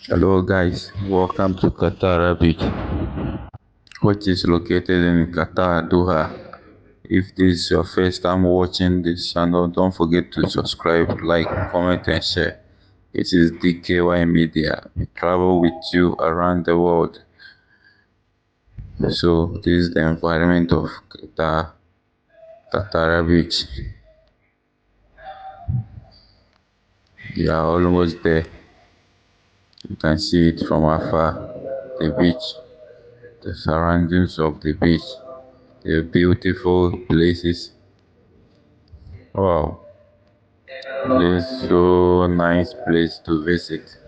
Hello guys, welcome to Katara Beach, which is located in Qatar, Doha. If this is your first time watching this channel, don't forget to subscribe, like, comment and share. It is DKY Media. We travel with you around the world. So this is the environment of Qatar, Katara Beach. We are almost there. You can see it from afar. The beach, the surroundings of the beach, the beautiful places. Wow. It's so nice place to visit.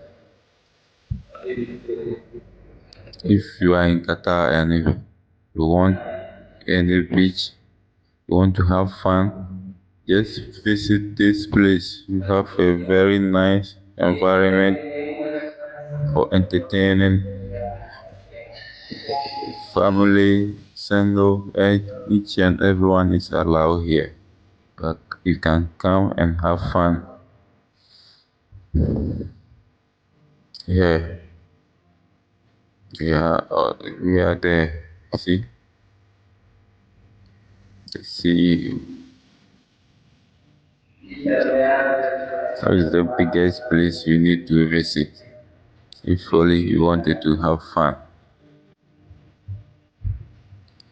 If you are in Qatar and if you want any beach, you want to have fun, just visit this place. You have a very nice environment for entertaining, family, single, and each and everyone is allowed here. But you can come and have fun. Yeah, we are there. See, see that is the biggest place you need to visit if only you wanted to have fun.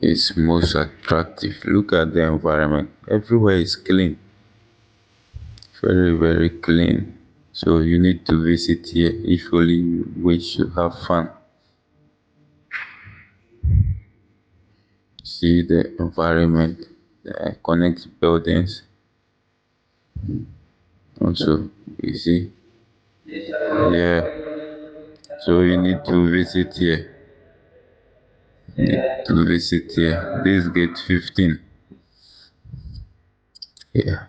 It's most attractive. Look at the environment. Everywhere is clean, very, very clean. So you need to visit here if only you wish to have fun. See the environment, the iconic buildings. Also, you see, yeah. So you need to visit here. Need to visit here. This gate 15. Yeah.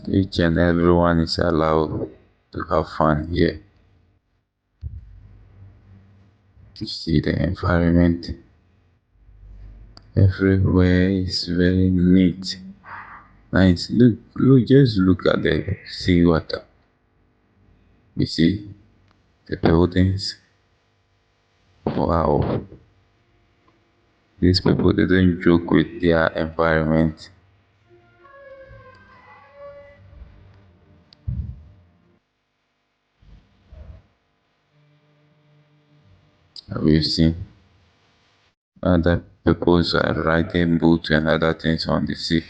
Each and everyone is allowed to have fun here. You see the environment. Everywhere is very neat. Nice. Just look at the sea water. You see the buildings. Wow. These people they don't joke with their environment. Have you seen other people are riding boats and other things on the sea?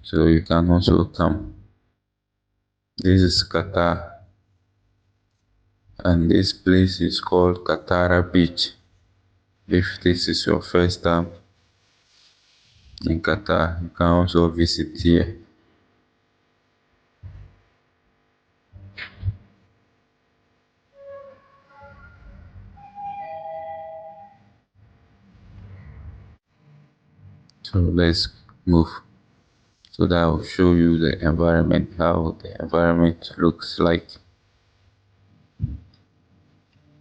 So you can also come. This is Qatar, and this place is called Katara Beach. If this is your first time in Qatar, you can also visit here. So let's move so that I'll show you the environment, how the environment looks like. You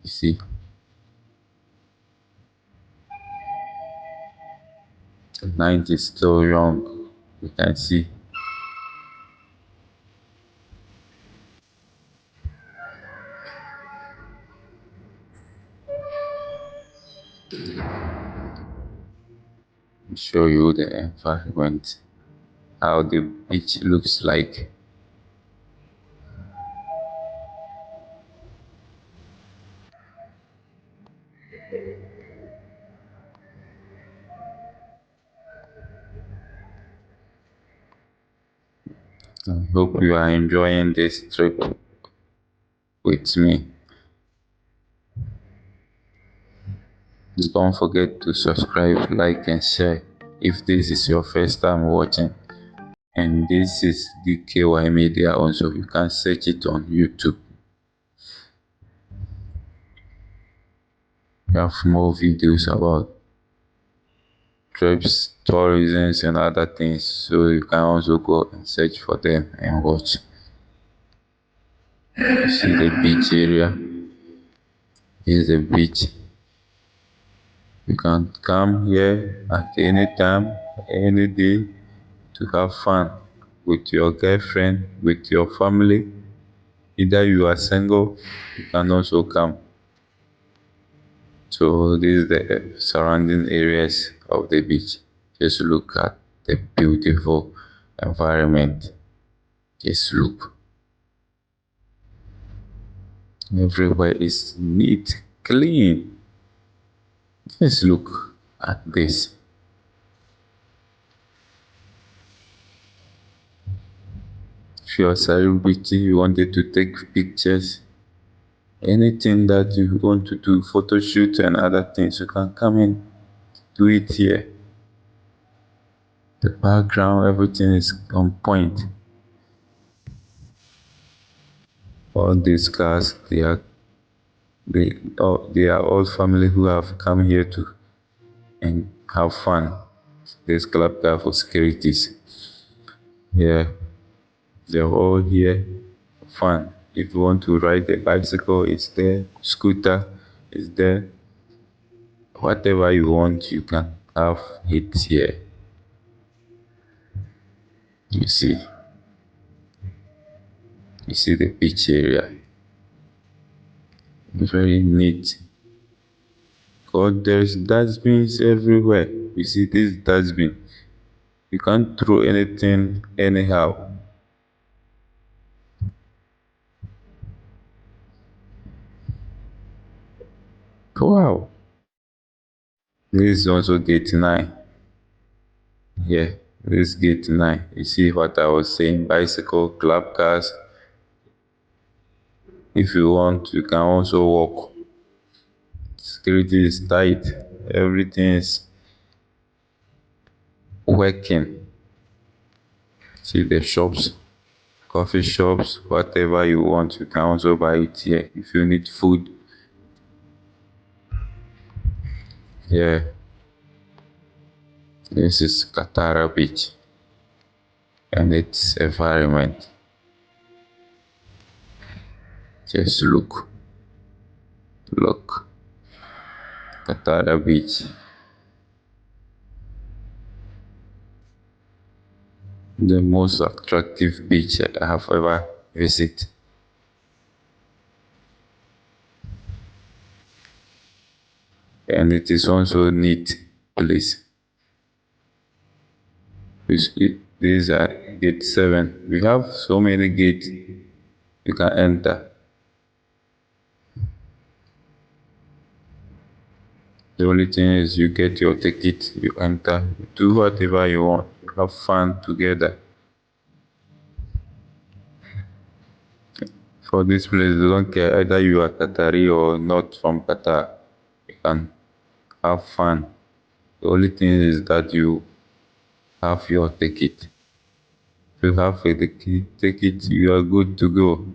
see, the night is still young. You can see. Show you the environment, how the beach looks like. I hope you are enjoying this trip with me. Don't forget to subscribe, like, and share if this is your first time watching. And this is DKY Media also. You can search it on YouTube. We have more videos about trips, tourism, and other things. So you can also go and search for them and watch. You see the beach area. Here's the beach. You can come here at any time, any day. to have fun with your girlfriend, with your family. Either you are single, you can also come. So these are the surrounding areas of the beach. Just look at the beautiful environment. Just look. Everywhere is neat, clean. Just look at this. If you're a celebrity, you wanted to take pictures, anything that you want to do, photo shoot and other things, you can come and do it here. The background, everything is on point. All these cars, they are all family who have come here to and have fun. This club car for securities. Yeah, they're all here for fun. If you want to ride a bicycle, it's there. Scooter is there. Whatever you want, you can have it here. You see, you see the beach area. Very neat. God, there's dustbins everywhere. You see this dustbin. You can't throw anything anyhow. Wow. This is also gate 9. Yeah, this is gate 9. You see what I was saying? Bicycle, club cars. If you want, you can also walk. Security is tight. Everything is working. See the shops, coffee shops, whatever you want, you can also buy it here. If you need food, yeah, this is Katara Beach and its environment. Just look, look, Katara Beach, the most attractive beach I have ever visited. And it is also neat place. These are gate 7. We have so many gates you can enter. The only thing is you get your ticket, you enter, do whatever you want, have fun together. For this place, they don't care either you are Qatari or not from Qatar. You can have fun. The only thing is that you have your ticket. If you have a ticket, you are good to go.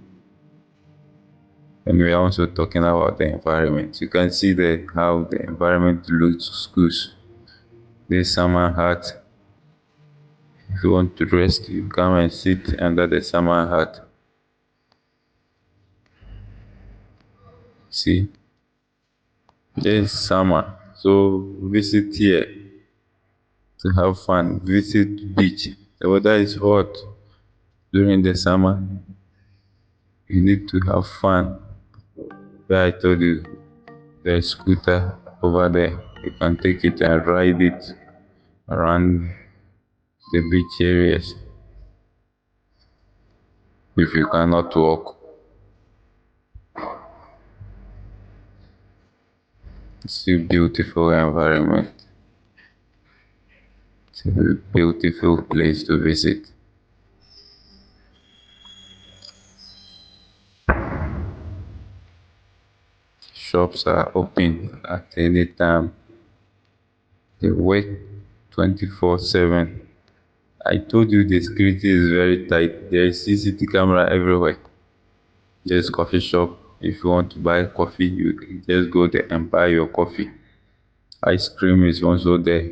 And we are also talking about the environment. You can see how the environment looks good. This summer hat. If you want to rest, you come and sit under the summer hat. See, this summer. So visit here to have fun. Visit beach. The weather is hot during the summer. You need to have fun. Where I told you, there's scooter over there. You can take it and ride it around the beach areas. If you cannot walk, it's a beautiful environment. It's a beautiful place to visit. Shops are open at any time. They work 24/7. I told you the security is very tight. There is CCTV camera everywhere. There's coffee shop. If you want to buy coffee, you can just go there and buy your coffee. Ice cream is also there.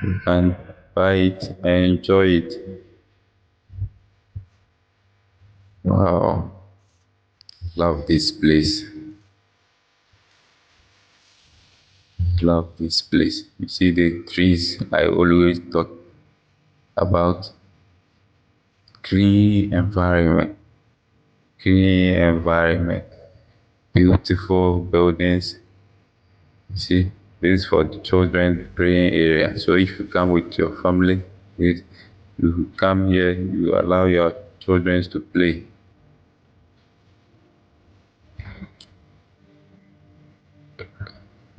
You can buy it and enjoy it. Wow, love this place. Love this place. You see the trees I always talk about. Clean environment, clean environment, beautiful buildings. You see, this is for the children praying area. So if you come with your family, you come here, you allow your children to play.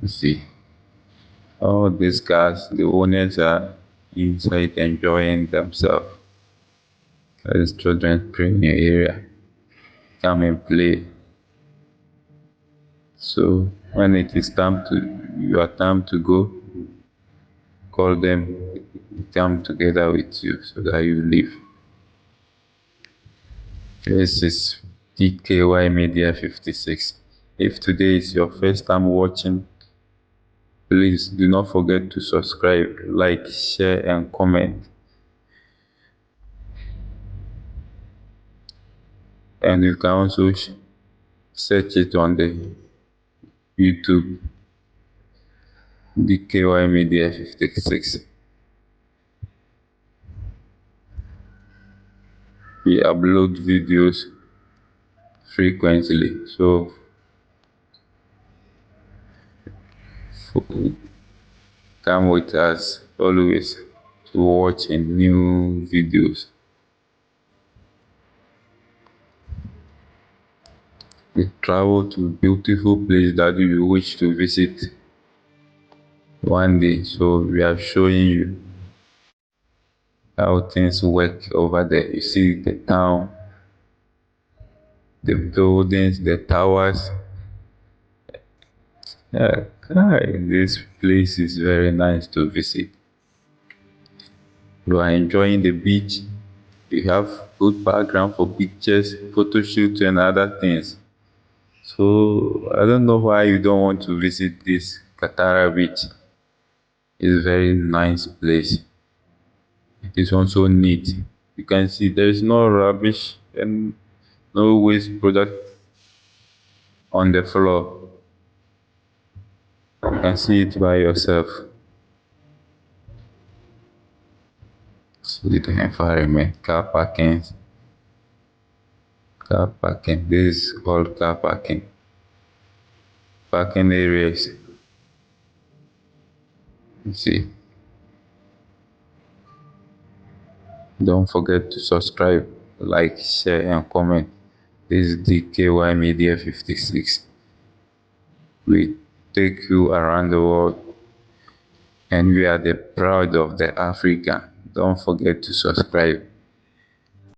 You see, all these cars, the owners are inside enjoying themselves. These children praying area. Come and play. So when it is time to your time to go, call them, come together with you so that you leave. This is DKY Media 56. If today is your first time watching, please do not forget to subscribe, like, share, and comment. And you can also search it on the YouTube DKY Media 56. We upload videos frequently, so come with us always to watch new videos. We travel to beautiful place that you wish to visit one day. So we are showing you how things work over there. You see the town, the buildings, the towers. Yeah, this place is very nice to visit. You are enjoying the beach. You have good background for pictures, photo shoots, and other things. So I don't know why you don't want to visit this Katara beach. It's a very nice place. It is also neat. You can see there is no rubbish and no waste product on the floor. You can see it by yourself. See the environment, car parking. This is called car parking. Parking areas. You see. Don't forget to subscribe, like, share, and comment. This is DKY Media 56. We take you around the world and we are the proud of the African. Don't forget to subscribe.